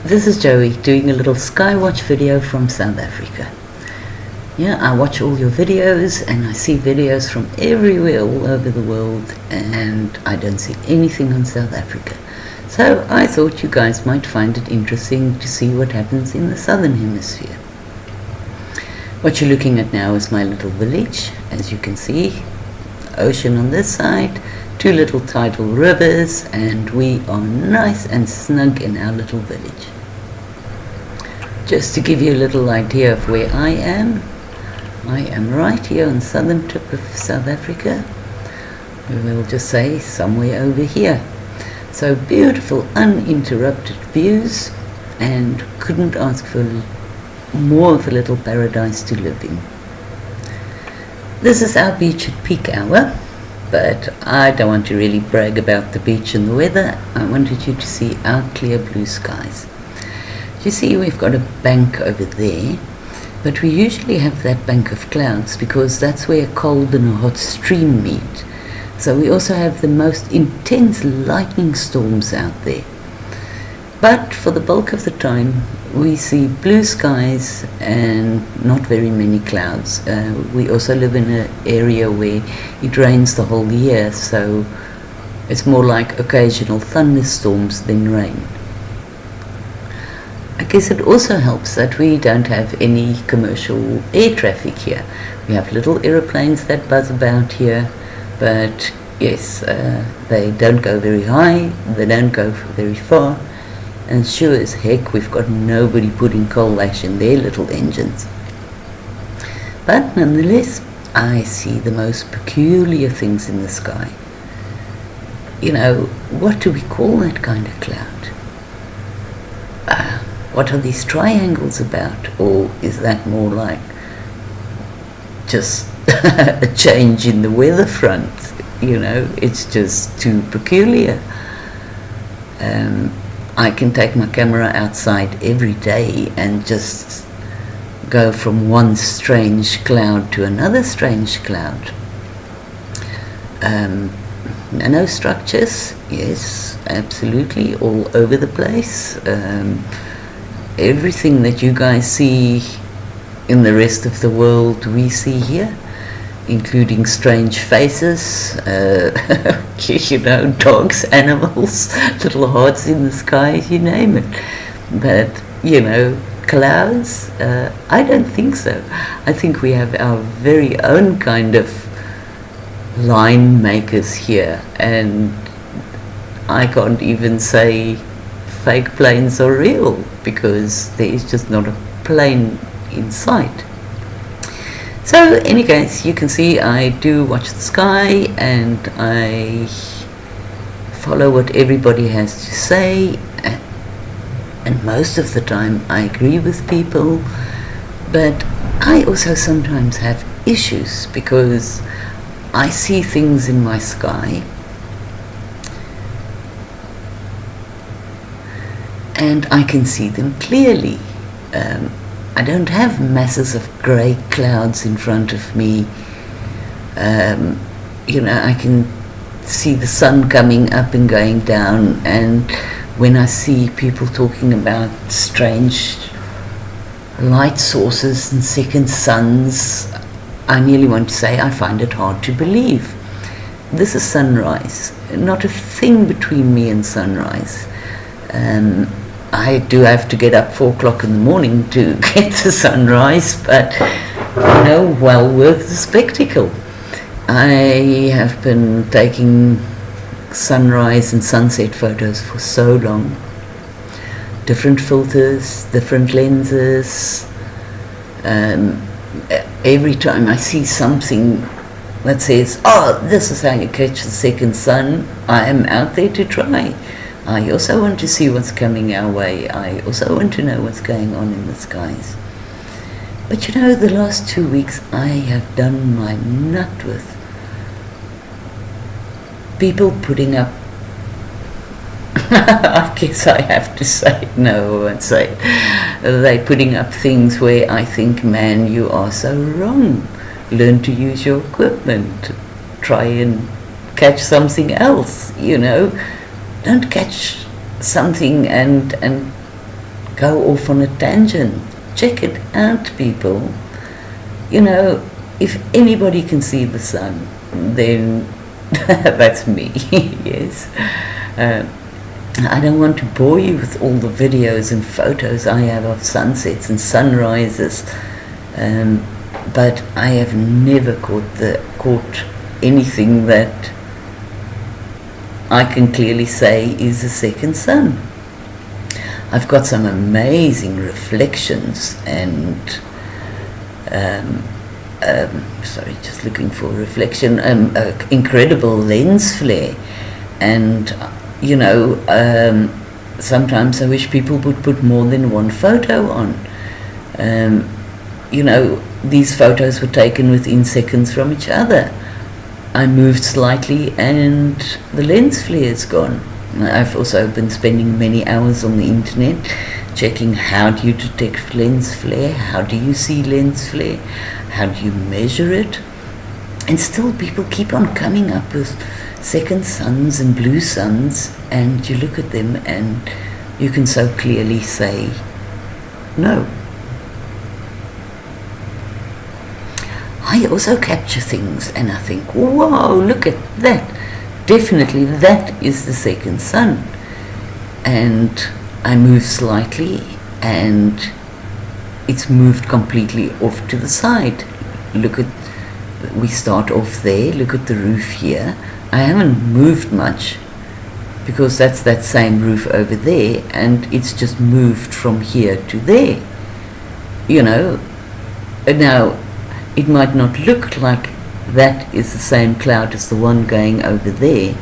This is Joey doing a little Skywatch video from South Africa. Yeah, I watch all your videos and I see videos from everywhere all over the world, and I don't see anything on South Africa. So I thought you guys might find it interesting to see what happens in the southern hemisphere. What you're looking at now is my little village. As you can see, ocean on this side, two little tidal rivers, and we are nice and snug in our little village. Just to give you a little idea of where I am right here on the southern tip of South Africa. We'll just say somewhere over here. So beautiful uninterrupted views, and couldn't ask for more of a little paradise to live in. This is our beach at peak hour, but I don't want to really brag about the beach and the weather. I wanted you to see our clear blue skies. You see, we've got a bank over there, but we usually have that bank of clouds because that's where a cold and a hot stream meet. So we also have the most intense lightning storms out there. But for the bulk of the time, we see blue skies and not very many clouds. We also live in an area where it rains the whole year, so it's more like occasional thunderstorms than rain. I guess it also helps that we don't have any commercial air traffic here. We have little aeroplanes that buzz about here, but yes, they don't go very high, they don't go very far. And sure as heck, we've got nobody putting coal ash in their little engines. But nonetheless, I see the most peculiar things in the sky. You know, what do we call that kind of cloud? What are these triangles about? Or is that more like just a change in the weather front? You know, it's just too peculiar. I can take my camera outside every day and just go from one strange cloud to another strange cloud. Nanostructures, yes, absolutely, all over the place. Everything that you guys see in the rest of the world, we see here, including strange faces, you know, dogs, animals, little hearts in the sky, you name it. But, you know, clouds, I don't think so. I think we have our very own kind of line makers here, and I can't even say fake planes are real because there is just not a plane in sight. So in any case, you can see I do watch the sky and I follow what everybody has to say, and most of the time I agree with people, but I also sometimes have issues because I see things in my sky and I can see them clearly. I don't have masses of grey clouds in front of me. You know, I can see the sun coming up and going down, and when I see people talking about strange light sources and second suns, I nearly want to say I find it hard to believe. This is sunrise, not a thing between me and sunrise. I do have to get up 4 o'clock in the morning to get the sunrise, but you know, well worth the spectacle. I have been taking sunrise and sunset photos for so long. Different filters, different lenses. Every time I see something that says, oh, this is how you catch the second sun, I am out there to try. I also want to see what's coming our way. I also want to know what's going on in the skies. But you know, the last 2 weeks I have done my nut with people putting up I guess I have to say, no, I won't say it. They're putting up things where I think, man, you are so wrong. Learn to use your equipment. Try and catch something else, you know. Don't catch something and go off on a tangent. Check it out, people. You know, if anybody can see the sun, then that's me. Yes. I don't want to bore you with all the videos and photos I have of sunsets and sunrises, but I have never caught anything that I can clearly say is a second sun. I've got some amazing reflections and sorry, just looking for reflection, incredible lens flare, and you know, sometimes I wish people would put more than one photo on. You know, these photos were taken within seconds from each other. I moved slightly and the lens flare is gone. I've also been spending many hours on the internet checking how do you detect lens flare, how do you see lens flare, how do you measure it, and still people keep on coming up with second suns and blue suns, and you look at them and you can so clearly say no. I also capture things and I think, whoa, look at that, definitely that is the second sun, and I move slightly and it's moved completely off to the side. Look at, we start off there, look at the roof here. I haven't moved much because that's that same roof over there, and it's just moved from here to there. You know, now it might not look like that is the same cloud as the one going over there,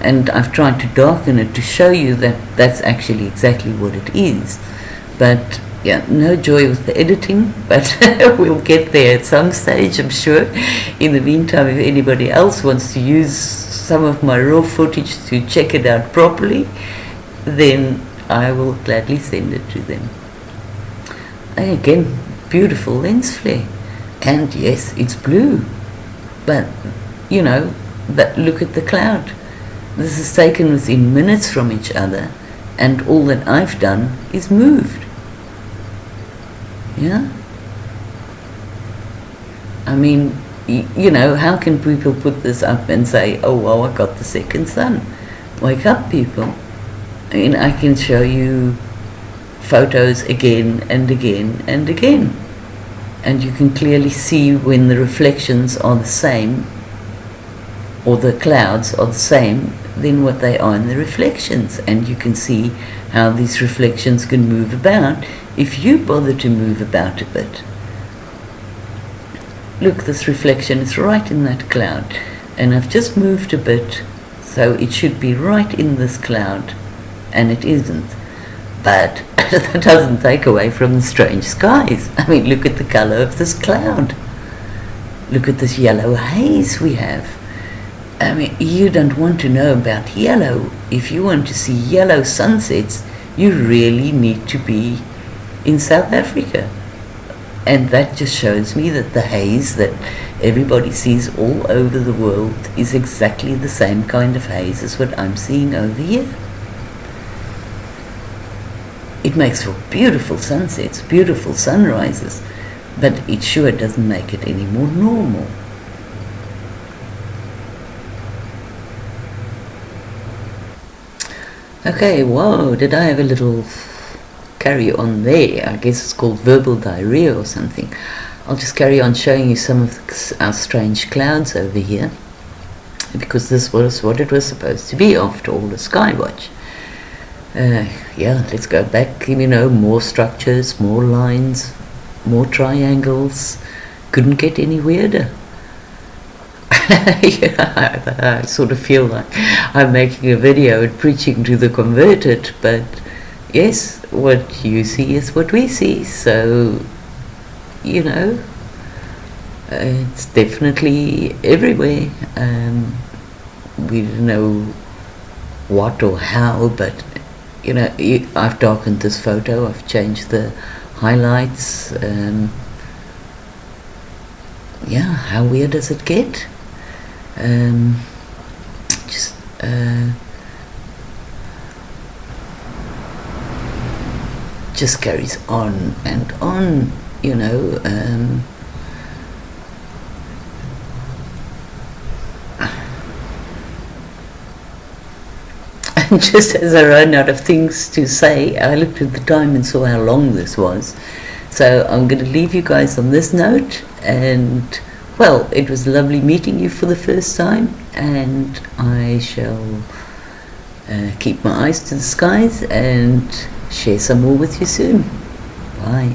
and I've tried to darken it to show you that that's actually exactly what it is. But yeah, no joy with the editing, but we'll get there at some stage, I'm sure. In the meantime, if anybody else wants to use some of my raw footage to check it out properly, then I will gladly send it to them. And again, beautiful lens flare, and yes, it's blue, but you know, but look at the cloud. This is taken within minutes from each other, and all that I've done is moved. Yeah, I mean, you know, how can people put this up and say, oh wow, I got the second sun? Wake up, people. I mean, I can show you photos again and again and again, and you can clearly see when the reflections are the same, or the clouds are the same, than what they are in the reflections, and you can see how these reflections can move about if you bother to move about a bit. Look, this reflection is right in that cloud, and I've just moved a bit, so it should be right in this cloud, and it isn't. But that doesn't take away from the strange skies. I mean, look at the color of this cloud. Look at this yellow haze we have. I mean, you don't want to know about yellow. If you want to see yellow sunsets, you really need to be in South Africa. And that just shows me that the haze that everybody sees all over the world is exactly the same kind of haze as what I'm seeing over here. It makes for beautiful sunsets, beautiful sunrises, but it sure doesn't make it any more normal. Okay, whoa, did I have a little carry on there? I guess it's called verbal diarrhea or something. I'll just carry on showing you some of our strange clouds over here, because this was what it was supposed to be after all, the Skywatch. Yeah, let's go back, you know, more structures, more lines, more triangles. Couldn't get any weirder. Yeah, I sort of feel like I'm making a video and preaching to the converted, but yes, what you see is what we see, so, you know, it's definitely everywhere. We don't know what or how, but, you know, I've darkened this photo, I've changed the highlights. Yeah, how weird does it get? just carries on and on, you know. And just as I ran out of things to say, I looked at the time and saw how long this was. So I'm going to leave you guys on this note, and well, it was lovely meeting you for the first time, and I shall keep my eyes to the skies and share some more with you soon. Bye.